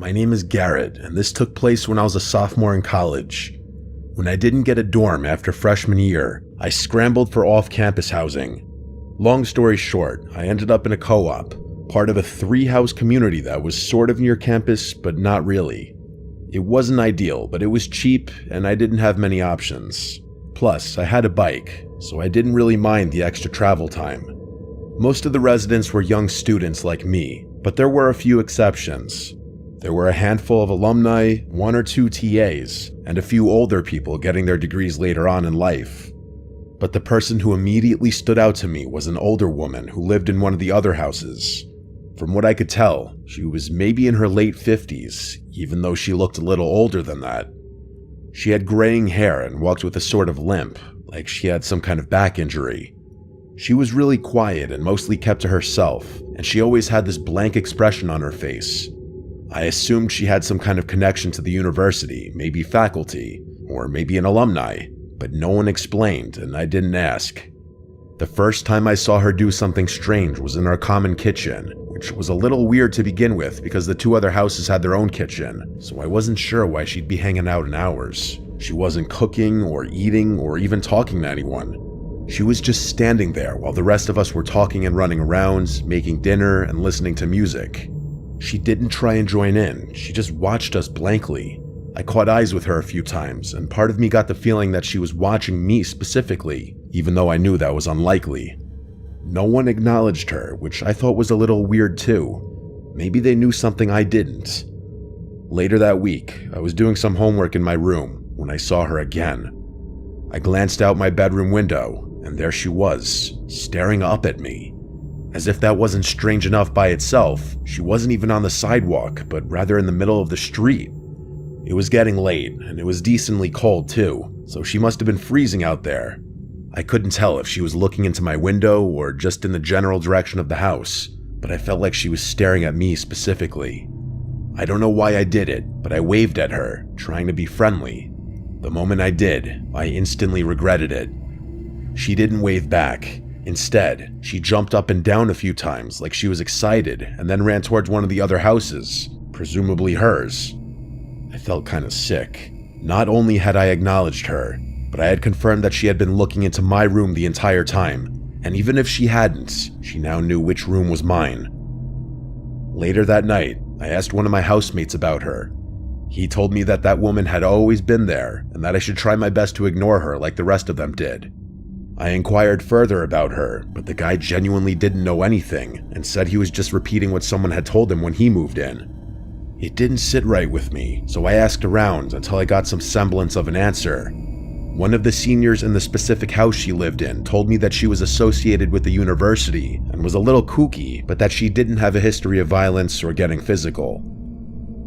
My name is Garrett, and this took place when I was a sophomore in college. When I didn't get a dorm after freshman year, I scrambled for off-campus housing. Long story short, I ended up in a co-op, part of a 3-house community that was sort of near campus, but not really. It wasn't ideal, but it was cheap, and I didn't have many options. Plus, I had a bike, so I didn't really mind the extra travel time. Most of the residents were young students like me, but there were a few exceptions. There were a handful of alumni, 1 or 2 TAs, and a few older people getting their degrees later on in life. But the person who immediately stood out to me was an older woman who lived in one of the other houses. From what I could tell, she was maybe in her late 50s, even though she looked a little older than that. She had graying hair and walked with a sort of limp, like she had some kind of back injury. She was really quiet and mostly kept to herself, and she always had this blank expression on her face. I assumed she had some kind of connection to the university, maybe faculty, or maybe an alumni, but no one explained and I didn't ask. The first time I saw her do something strange was in our common kitchen, which was a little weird to begin with because the 2 other houses had their own kitchen, so I wasn't sure why she'd be hanging out in ours. She wasn't cooking or eating or even talking to anyone. She was just standing there while the rest of us were talking and running around, making dinner and listening to music. She didn't try and join in, she just watched us blankly. I caught eyes with her a few times, and part of me got the feeling that she was watching me specifically, even though I knew that was unlikely. No one acknowledged her, which I thought was a little weird too. Maybe they knew something I didn't. Later that week, I was doing some homework in my room when I saw her again. I glanced out my bedroom window, and there she was, staring up at me. As if that wasn't strange enough by itself, she wasn't even on the sidewalk, but rather in the middle of the street. It was getting late, and it was decently cold too, so she must have been freezing out there. I couldn't tell if she was looking into my window or just in the general direction of the house, but I felt like she was staring at me specifically. I don't know why I did it, but I waved at her, trying to be friendly. The moment I did, I instantly regretted it. She didn't wave back. Instead, she jumped up and down a few times like she was excited and then ran towards one of the other houses, presumably hers. I felt kind of sick. Not only had I acknowledged her, but I had confirmed that she had been looking into my room the entire time, and even if she hadn't, she now knew which room was mine. Later that night, I asked one of my housemates about her. He told me that that woman had always been there and that I should try my best to ignore her like the rest of them did. I inquired further about her, but the guy genuinely didn't know anything and said he was just repeating what someone had told him when he moved in. It didn't sit right with me, so I asked around until I got some semblance of an answer. One of the seniors in the specific house she lived in told me that she was associated with the university and was a little kooky, but that she didn't have a history of violence or getting physical.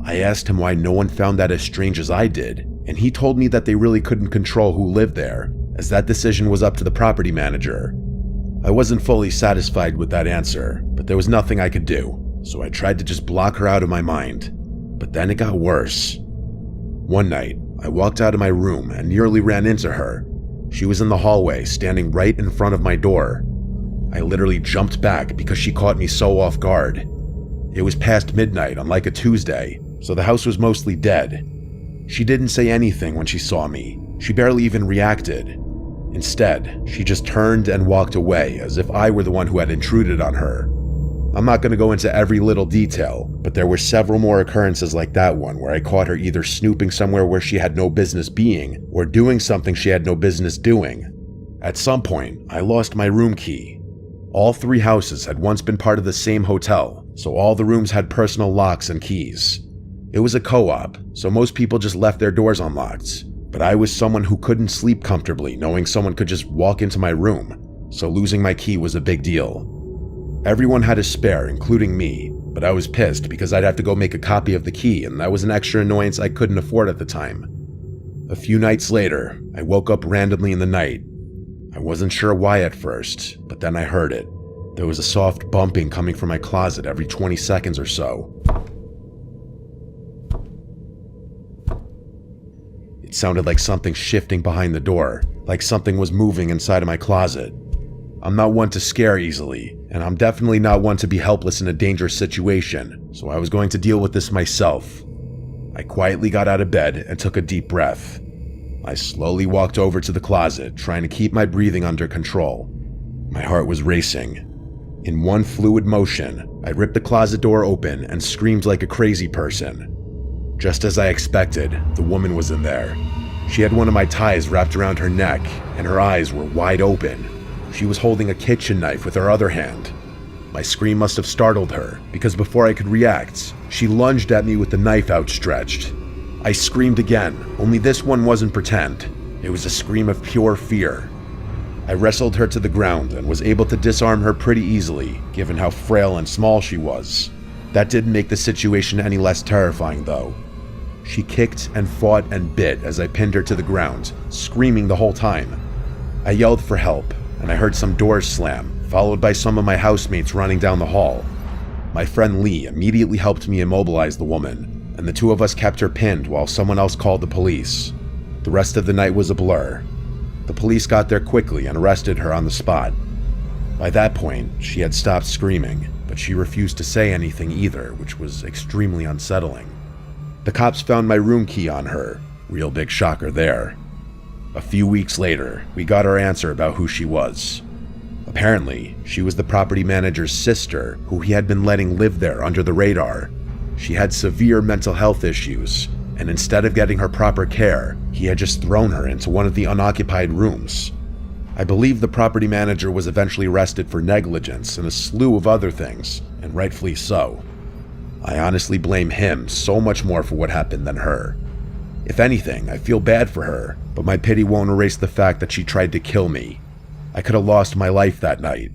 I asked him why no one found that as strange as I did, and he told me that they really couldn't control who lived there, as that decision was up to the property manager. I wasn't fully satisfied with that answer, but there was nothing I could do, so I tried to just block her out of my mind. But then it got worse. One night, I walked out of my room and nearly ran into her. She was in the hallway, standing right in front of my door. I literally jumped back because she caught me so off guard. It was past midnight on like a Tuesday, so the house was mostly dead. She didn't say anything when she saw me. She barely even reacted. Instead, she just turned and walked away as if I were the one who had intruded on her. I'm not going to go into every little detail, but there were several more occurrences like that one where I caught her either snooping somewhere where she had no business being or doing something she had no business doing. At some point, I lost my room key. All 3 houses had once been part of the same hotel, so all the rooms had personal locks and keys. It was a co-op, so most people just left their doors unlocked. But I was someone who couldn't sleep comfortably knowing someone could just walk into my room, so losing my key was a big deal. Everyone had a spare, including me, but I was pissed because I'd have to go make a copy of the key, and that was an extra annoyance I couldn't afford at the time. A few nights later, I woke up randomly in the night. I wasn't sure why at first, but then I heard it. There was a soft bumping coming from my closet every 20 seconds or so. It sounded like something shifting behind the door, like something was moving inside of my closet. I'm not one to scare easily, and I'm definitely not one to be helpless in a dangerous situation, so I was going to deal with this myself. I quietly got out of bed and took a deep breath. I slowly walked over to the closet, trying to keep my breathing under control. My heart was racing. In one fluid motion, I ripped the closet door open and screamed like a crazy person. Just as I expected, the woman was in there. She had one of my ties wrapped around her neck, and her eyes were wide open. She was holding a kitchen knife with her other hand. My scream must have startled her, because before I could react, she lunged at me with the knife outstretched. I screamed again, only this one wasn't pretend. It was a scream of pure fear. I wrestled her to the ground and was able to disarm her pretty easily, given how frail and small she was. That didn't make the situation any less terrifying, though. She kicked and fought and bit as I pinned her to the ground, screaming the whole time. I yelled for help, and I heard some doors slam, followed by some of my housemates running down the hall. My friend Lee immediately helped me immobilize the woman, and the two of us kept her pinned while someone else called the police. The rest of the night was a blur. The police got there quickly and arrested her on the spot. By that point, she had stopped screaming, but she refused to say anything either, which was extremely unsettling. The cops found my room key on her. Real big shocker there. A few weeks later, we got our answer about who she was. Apparently, she was the property manager's sister, who he had been letting live there under the radar. She had severe mental health issues, and instead of getting her proper care, he had just thrown her into one of the unoccupied rooms. I believe the property manager was eventually arrested for negligence and a slew of other things, and rightfully so. I honestly blame him so much more for what happened than her. If anything, I feel bad for her, but my pity won't erase the fact that she tried to kill me. I could have lost my life that night.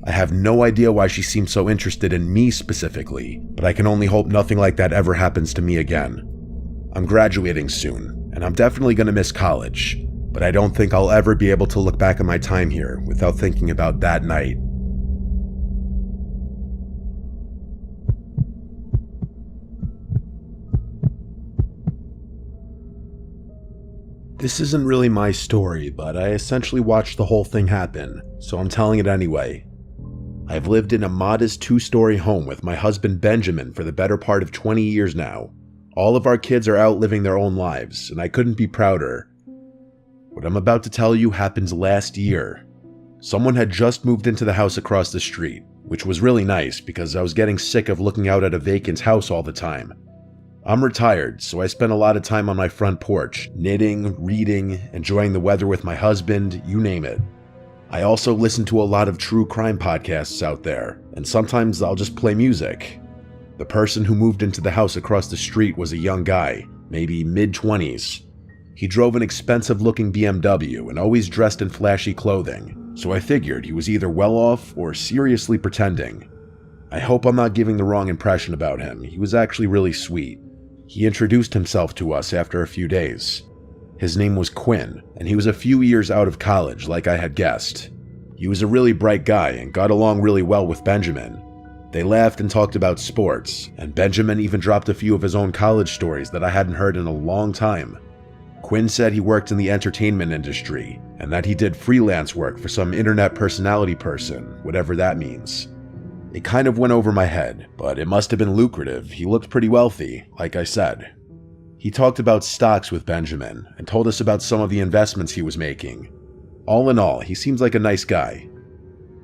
I have no idea why she seemed so interested in me specifically, but I can only hope nothing like that ever happens to me again. I'm graduating soon, and I'm definitely going to miss college, but I don't think I'll ever be able to look back on my time here without thinking about that night. This isn't really my story, but I essentially watched the whole thing happen, so I'm telling it anyway. I've lived in a modest 2-story home with my husband Benjamin for the better part of 20 years now. All of our kids are out living their own lives, and I couldn't be prouder. What I'm about to tell you happened last year. Someone had just moved into the house across the street, which was really nice because I was getting sick of looking out at a vacant house all the time. I'm retired, so I spend a lot of time on my front porch, knitting, reading, enjoying the weather with my husband, you name it. I also listen to a lot of true crime podcasts out there, and sometimes I'll just play music. The person who moved into the house across the street was a young guy, maybe mid-20s. He drove an expensive-looking BMW and always dressed in flashy clothing, so I figured he was either well-off or seriously pretending. I hope I'm not giving the wrong impression about him. He was actually really sweet. He introduced himself to us after a few days. His name was Quinn, and he was a few years out of college, like I had guessed. He was a really bright guy and got along really well with Benjamin. They laughed and talked about sports, and Benjamin even dropped a few of his own college stories that I hadn't heard in a long time. Quinn said he worked in the entertainment industry, and that he did freelance work for some internet personality person, whatever that means. It kind of went over my head, but it must have been lucrative. He looked pretty wealthy, like I said. He talked about stocks with Benjamin and told us about some of the investments he was making. All in all, he seems like a nice guy.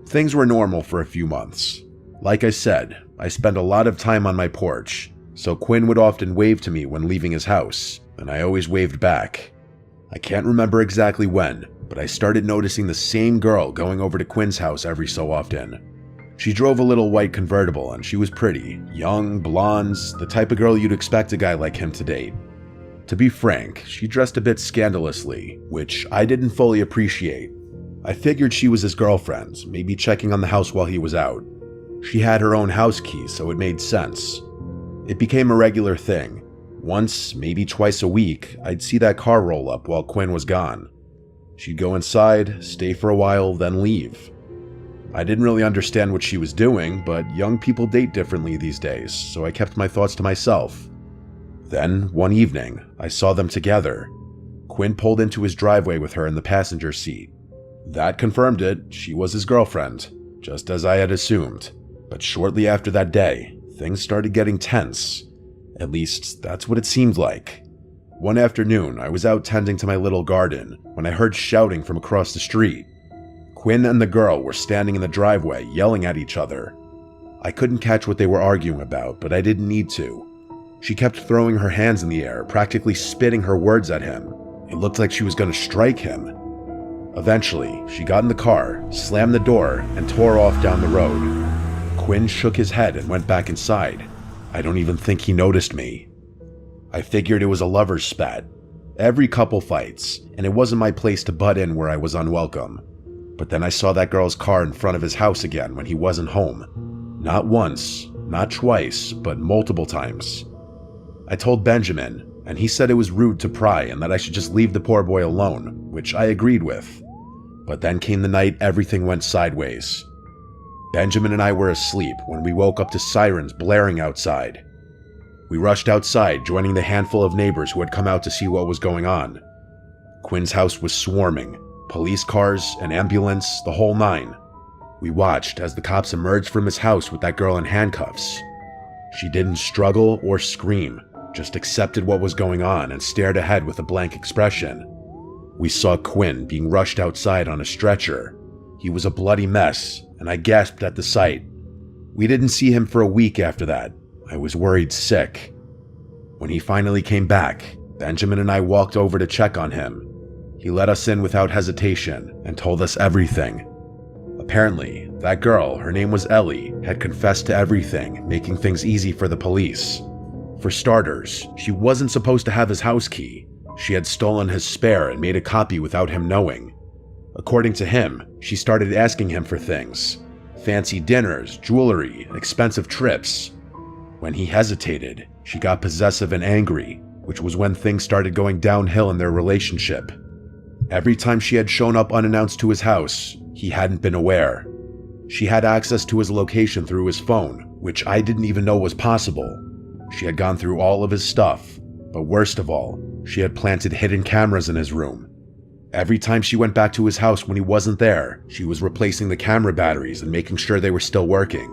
Things were normal for a few months. Like I said, I spent a lot of time on my porch, so Quinn would often wave to me when leaving his house, and I always waved back. I can't remember exactly when, but I started noticing the same girl going over to Quinn's house every so often. She drove a little white convertible and she was pretty, young, blonde, the type of girl you'd expect a guy like him to date. To be frank, she dressed a bit scandalously, which I didn't fully appreciate. I figured she was his girlfriend, maybe checking on the house while he was out. She had her own house key, so it made sense. It became a regular thing. Once, maybe twice a week, I'd see that car roll up while Quinn was gone. She'd go inside, stay for a while, then leave. I didn't really understand what she was doing, but young people date differently these days, so I kept my thoughts to myself. Then, one evening, I saw them together. Quinn pulled into his driveway with her in the passenger seat. That confirmed it. She was his girlfriend, just as I had assumed. But shortly after that day, things started getting tense. At least, that's what it seemed like. One afternoon, I was out tending to my little garden when I heard shouting from across the street. Quinn and the girl were standing in the driveway yelling at each other. I couldn't catch what they were arguing about, but I didn't need to. She kept throwing her hands in the air, practically spitting her words at him. It looked like she was going to strike him. Eventually, she got in the car, slammed the door, and tore off down the road. Quinn shook his head and went back inside. I don't even think he noticed me. I figured it was a lover's spat. Every couple fights, and it wasn't my place to butt in where I was unwelcome. But then I saw that girl's car in front of his house again when he wasn't home. Not once, not twice, but multiple times. I told Benjamin, and he said it was rude to pry and that I should just leave the poor boy alone, which I agreed with. But then came the night everything went sideways. Benjamin and I were asleep when we woke up to sirens blaring outside. We rushed outside, joining the handful of neighbors who had come out to see what was going on. Quinn's house was swarming. Police cars, an ambulance, the whole nine. We watched as the cops emerged from his house with that girl in handcuffs. She didn't struggle or scream, just accepted what was going on and stared ahead with a blank expression. We saw Quinn being rushed outside on a stretcher. He was a bloody mess, and I gasped at the sight. We didn't see him for a week after that. I was worried sick. When he finally came back, Benjamin and I walked over to check on him. He let us in without hesitation and told us everything. Apparently, that girl, her name was Ellie, had confessed to everything, making things easy for the police. For starters, she wasn't supposed to have his house key. She had stolen his spare and made a copy without him knowing. According to him, she started asking him for things. Fancy dinners, jewelry, expensive trips. When he hesitated, she got possessive and angry, which was when things started going downhill in their relationship. Every time she had shown up unannounced to his house, he hadn't been aware. She had access to his location through his phone, which I didn't even know was possible. She had gone through all of his stuff, but worst of all, she had planted hidden cameras in his room. Every time she went back to his house when he wasn't there, she was replacing the camera batteries and making sure they were still working.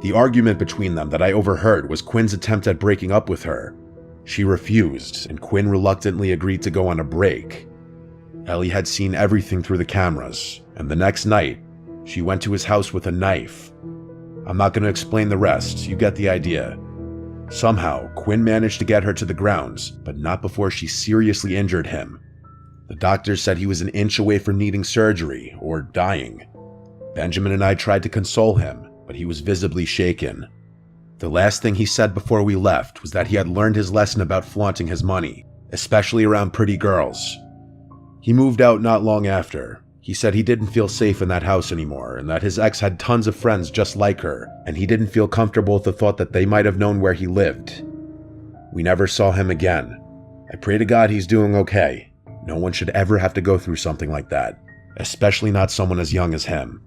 The argument between them that I overheard was Quinn's attempt at breaking up with her. She refused, and Quinn reluctantly agreed to go on a break. Ellie had seen everything through the cameras, and the next night, she went to his house with a knife. I'm not going to explain the rest, you get the idea. Somehow, Quinn managed to get her to the grounds, but not before she seriously injured him. The doctors said he was an inch away from needing surgery, or dying. Benjamin and I tried to console him, but he was visibly shaken. The last thing he said before we left was that he had learned his lesson about flaunting his money, especially around pretty girls. He moved out not long after. He said he didn't feel safe in that house anymore, and that his ex had tons of friends just like her, and he didn't feel comfortable with the thought that they might have known where he lived. We never saw him again. I pray to God he's doing okay. No one should ever have to go through something like that, especially not someone as young as him.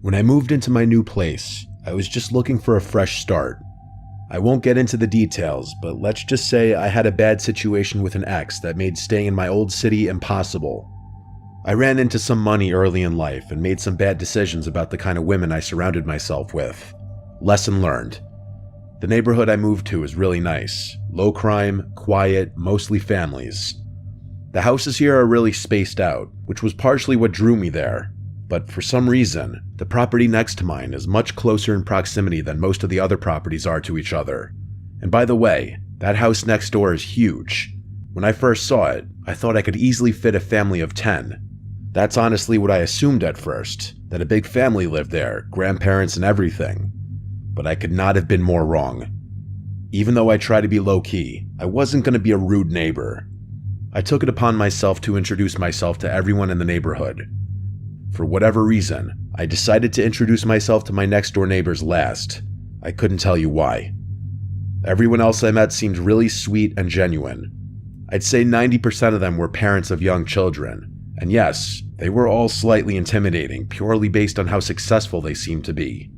When I moved into my new place, I was just looking for a fresh start. I won't get into the details, but let's just say I had a bad situation with an ex that made staying in my old city impossible. I ran into some money early in life and made some bad decisions about the kind of women I surrounded myself with. Lesson learned. The neighborhood I moved to is really nice. Low crime, quiet, mostly families. The houses here are really spaced out, which was partially what drew me there. But for some reason, the property next to mine is much closer in proximity than most of the other properties are to each other. And by the way, that house next door is huge. When I first saw it, I thought I could easily fit a family of 10. That's honestly what I assumed at first, that a big family lived there, grandparents and everything. But I could not have been more wrong. Even though I try to be low-key, I wasn't going to be a rude neighbor. I took it upon myself to introduce myself to everyone in the neighborhood. For whatever reason, I decided to introduce myself to my next-door neighbors last. I couldn't tell you why. Everyone else I met seemed really sweet and genuine. I'd say 90% of them were parents of young children. And yes, they were all slightly intimidating, purely based on how successful they seemed to be.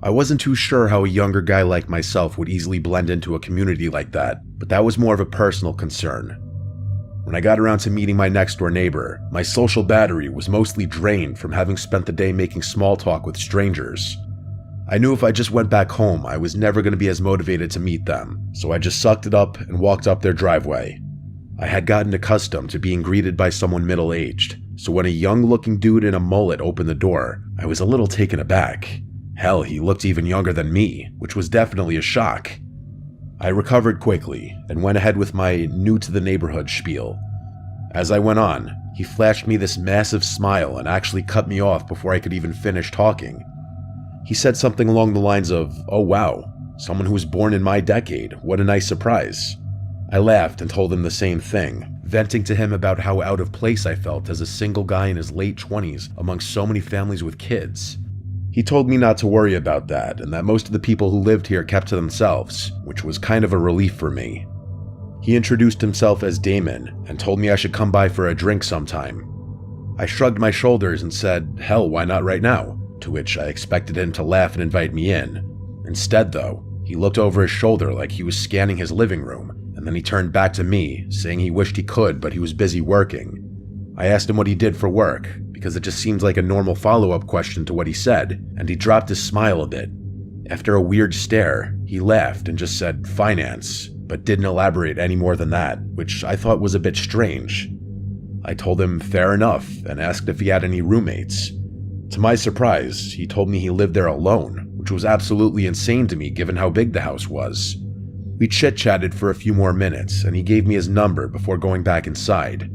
I wasn't too sure how a younger guy like myself would easily blend into a community like that, but that was more of a personal concern. When I got around to meeting my next door neighbor, my social battery was mostly drained from having spent the day making small talk with strangers. I knew if I just went back home, I was never going to be as motivated to meet them, so I just sucked it up and walked up their driveway. I had gotten accustomed to being greeted by someone middle-aged, so when a young-looking dude in a mullet opened the door, I was a little taken aback. Hell, he looked even younger than me, which was definitely a shock. I recovered quickly and went ahead with my new-to-the-neighborhood spiel. As I went on, he flashed me this massive smile and actually cut me off before I could even finish talking. He said something along the lines of, "Oh wow, someone who was born in my decade, what a nice surprise." I laughed and told him the same thing, venting to him about how out of place I felt as a single guy in his late 20s amongst so many families with kids. He told me not to worry about that, and that most of the people who lived here kept to themselves, which was kind of a relief for me. He introduced himself as Damon, and told me I should come by for a drink sometime. I shrugged my shoulders and said, hell, why not right now? To which I expected him to laugh and invite me in. Instead, though, he looked over his shoulder like he was scanning his living room, and then he turned back to me, saying he wished he could, but he was busy working. I asked him what he did for work, because it just seemed like a normal follow-up question to what he said, and he dropped his smile a bit. After a weird stare, he laughed and just said, finance, but didn't elaborate any more than that, which I thought was a bit strange. I told him fair enough, and asked if he had any roommates. To my surprise, he told me he lived there alone, which was absolutely insane to me given how big the house was. We chit-chatted for a few more minutes, and he gave me his number before going back inside.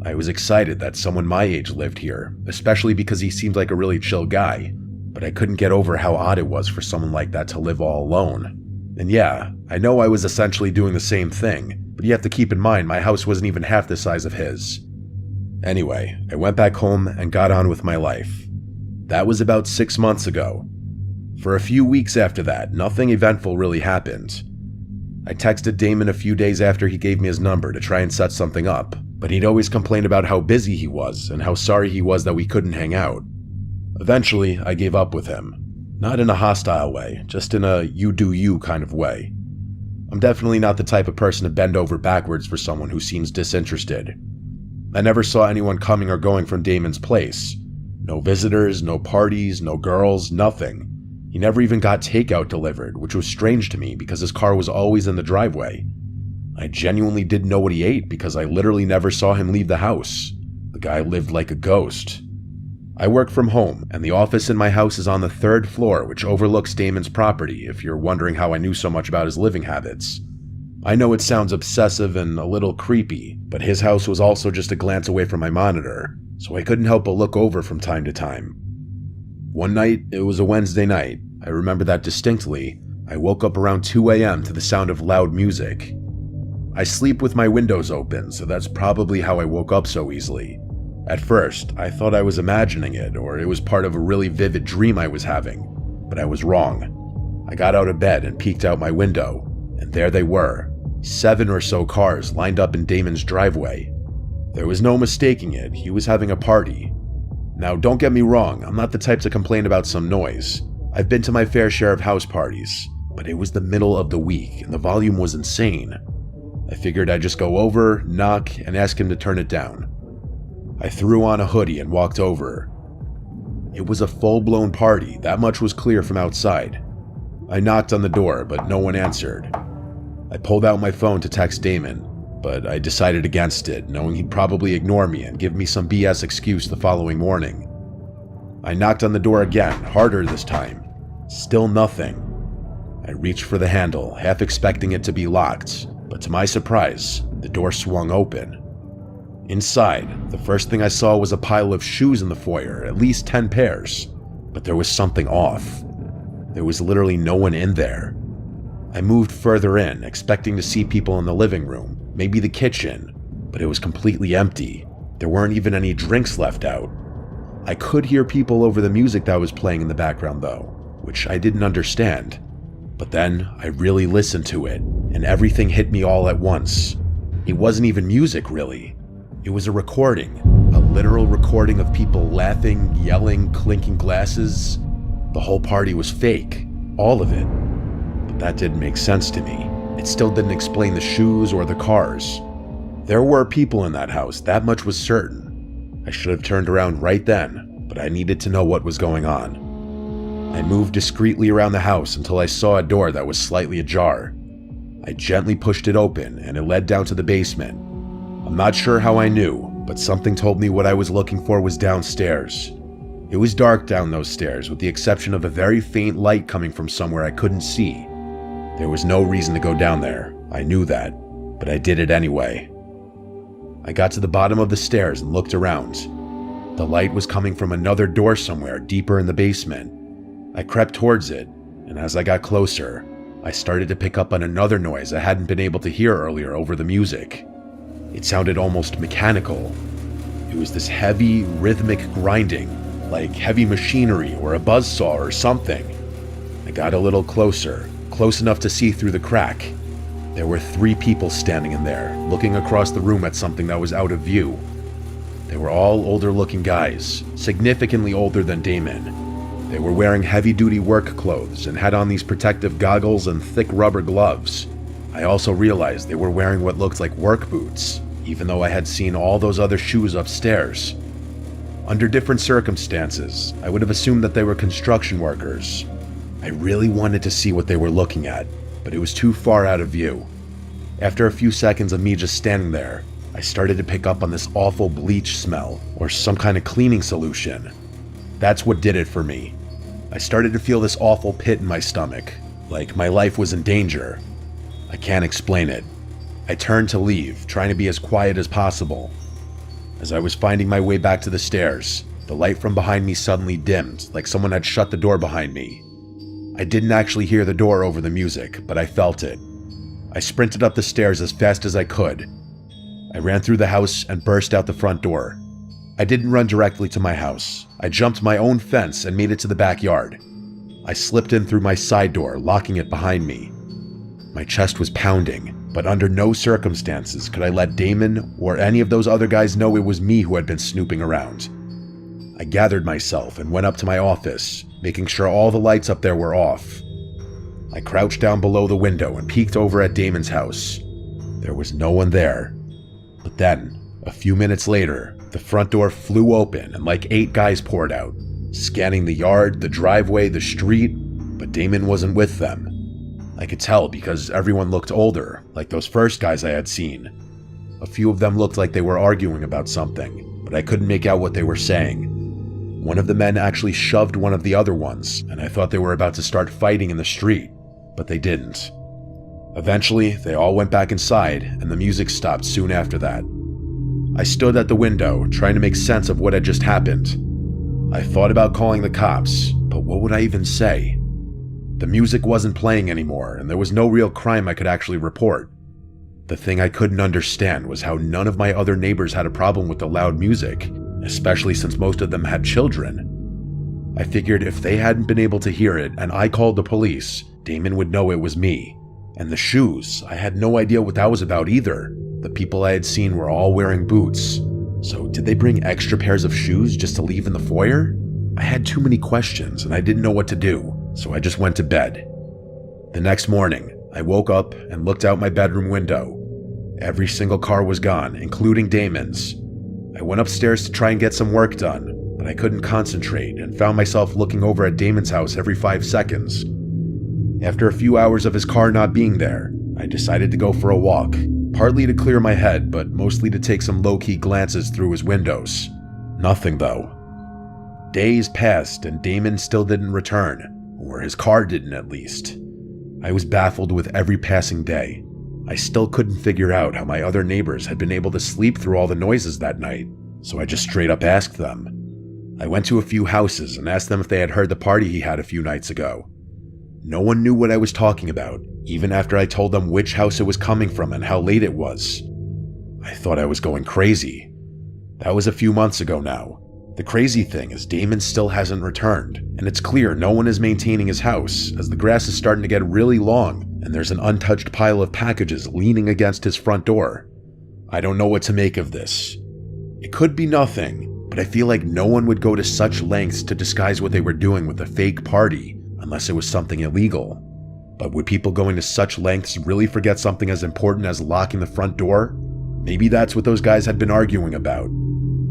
I was excited that someone my age lived here, especially because he seemed like a really chill guy, but I couldn't get over how odd it was for someone like that to live all alone. And yeah, I know I was essentially doing the same thing, but you have to keep in mind my house wasn't even half the size of his. Anyway, I went back home and got on with my life. That was about 6 months ago. For a few weeks after that, nothing eventful really happened. I texted Damon a few days after he gave me his number to try and set something up, but he'd always complain about how busy he was and how sorry he was that we couldn't hang out. Eventually, I gave up with him. Not in a hostile way, just in a you do you kind of way. I'm definitely not the type of person to bend over backwards for someone who seems disinterested. I never saw anyone coming or going from Damon's place. No visitors, no parties, no girls, nothing. He never even got takeout delivered, which was strange to me because his car was always in the driveway. I genuinely didn't know what he ate because I literally never saw him leave the house. The guy lived like a ghost. I work from home, and the office in my house is on the 3rd floor, which overlooks Damon's property, if you're wondering how I knew so much about his living habits. I know it sounds obsessive and a little creepy, but his house was also just a glance away from my monitor, so I couldn't help but look over from time to time. One night, it was a Wednesday night, I remember that distinctly, I woke up around 2 a.m. to the sound of loud music. I sleep with my windows open, so that's probably how I woke up so easily. At first, I thought I was imagining it, or it was part of a really vivid dream I was having, but I was wrong. I got out of bed and peeked out my window, and there they were, 7 or so cars lined up in Damon's driveway. There was no mistaking it, he was having a party. Now, don't get me wrong, I'm not the type to complain about some noise. I've been to my fair share of house parties, but it was the middle of the week, and the volume was insane. I figured I'd just go over, knock, and ask him to turn it down. I threw on a hoodie and walked over. It was a full-blown party, that much was clear from outside. I knocked on the door, but no one answered. I pulled out my phone to text Damon, but I decided against it, knowing he'd probably ignore me and give me some BS excuse the following morning. I knocked on the door again, harder this time. Still nothing. I reached for the handle, half expecting it to be locked, but to my surprise, the door swung open. Inside, the first thing I saw was a pile of shoes in the foyer, at least 10 pairs. But there was something off. There was literally no one in there. I moved further in, expecting to see people in the living room, maybe the kitchen, but it was completely empty. There weren't even any drinks left out. I could hear people over the music that was playing in the background though, which I didn't understand. But then I really listened to it, and everything hit me all at once. It wasn't even music, really. It was a recording, a literal recording of people laughing, yelling, clinking glasses. The whole party was fake, all of it. But that didn't make sense to me. It still didn't explain the shoes or the cars. There were people in that house, that much was certain. I should have turned around right then, but I needed to know what was going on. I moved discreetly around the house until I saw a door that was slightly ajar. I gently pushed it open and it led down to the basement. I'm not sure how I knew, but something told me what I was looking for was downstairs. It was dark down those stairs, with the exception of a very faint light coming from somewhere I couldn't see. There was no reason to go down there, I knew that, but I did it anyway. I got to the bottom of the stairs and looked around. The light was coming from another door somewhere deeper in the basement. I crept towards it, and as I got closer, I started to pick up on another noise I hadn't been able to hear earlier over the music. It sounded almost mechanical. It was this heavy, rhythmic grinding, like heavy machinery or a buzzsaw or something. I got a little closer, close enough to see through the crack. There were 3 people standing in there, looking across the room at something that was out of view. They were all older-looking guys, significantly older than Damon. They were wearing heavy-duty work clothes and had on these protective goggles and thick rubber gloves. I also realized they were wearing what looked like work boots, even though I had seen all those other shoes upstairs. Under different circumstances, I would have assumed that they were construction workers. I really wanted to see what they were looking at, but it was too far out of view. After a few seconds of me just standing there, I started to pick up on this awful bleach smell, or some kind of cleaning solution. That's what did it for me. I started to feel this awful pit in my stomach, like my life was in danger. I can't explain it. I turned to leave, trying to be as quiet as possible. As I was finding my way back to the stairs, the light from behind me suddenly dimmed, like someone had shut the door behind me. I didn't actually hear the door over the music, but I felt it. I sprinted up the stairs as fast as I could. I ran through the house and burst out the front door. I didn't run directly to my house. I jumped my own fence and made it to the backyard. I slipped in through my side door, locking it behind me. My chest was pounding, but under no circumstances could I let Damon or any of those other guys know it was me who had been snooping around. I gathered myself and went up to my office, making sure all the lights up there were off. I crouched down below the window and peeked over at Damon's house. There was no one there. But then, a few minutes later, the front door flew open and like 8 guys poured out, scanning the yard, the driveway, the street, but Damon wasn't with them. I could tell because everyone looked older, like those first guys I had seen. A few of them looked like they were arguing about something, but I couldn't make out what they were saying. One of the men actually shoved one of the other ones, and I thought they were about to start fighting in the street, but they didn't. Eventually, they all went back inside, and the music stopped soon after that. I stood at the window, trying to make sense of what had just happened. I thought about calling the cops, but what would I even say? The music wasn't playing anymore, and there was no real crime I could actually report. The thing I couldn't understand was how none of my other neighbors had a problem with the loud music, especially since most of them had children. I figured if they hadn't been able to hear it and I called the police, Damon would know it was me. And the shoes, I had no idea what that was about either. The people I had seen were all wearing boots. So did they bring extra pairs of shoes just to leave in the foyer? I had too many questions and I didn't know what to do, so I just went to bed. The next morning, I woke up and looked out my bedroom window. Every single car was gone, including Damon's. I went upstairs to try and get some work done, but I couldn't concentrate and found myself looking over at Damon's house every 5 seconds. After a few hours of his car not being there, I decided to go for a walk, partly to clear my head, but mostly to take some low-key glances through his windows. Nothing, though. Days passed and Damon still didn't return, or his car didn't at least. I was baffled with every passing day. I still couldn't figure out how my other neighbors had been able to sleep through all the noises that night, so I just straight up asked them. I went to a few houses and asked them if they had heard the party he had a few nights ago. No one knew what I was talking about, even after I told them which house it was coming from and how late it was. I thought I was going crazy. That was a few months ago now. The crazy thing is Damon still hasn't returned, and it's clear no one is maintaining his house, as the grass is starting to get really long, and there's an untouched pile of packages leaning against his front door. I don't know what to make of this. It could be nothing, but I feel like no one would go to such lengths to disguise what they were doing with a fake party, unless it was something illegal. But would people going to such lengths really forget something as important as locking the front door? Maybe that's what those guys had been arguing about.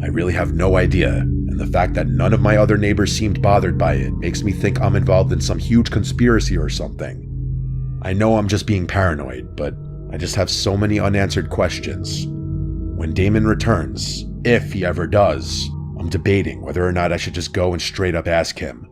I really have no idea, and the fact that none of my other neighbors seemed bothered by it makes me think I'm involved in some huge conspiracy or something. I know I'm just being paranoid, but I just have so many unanswered questions. When Damon returns, if he ever does, I'm debating whether or not I should just go and straight up ask him.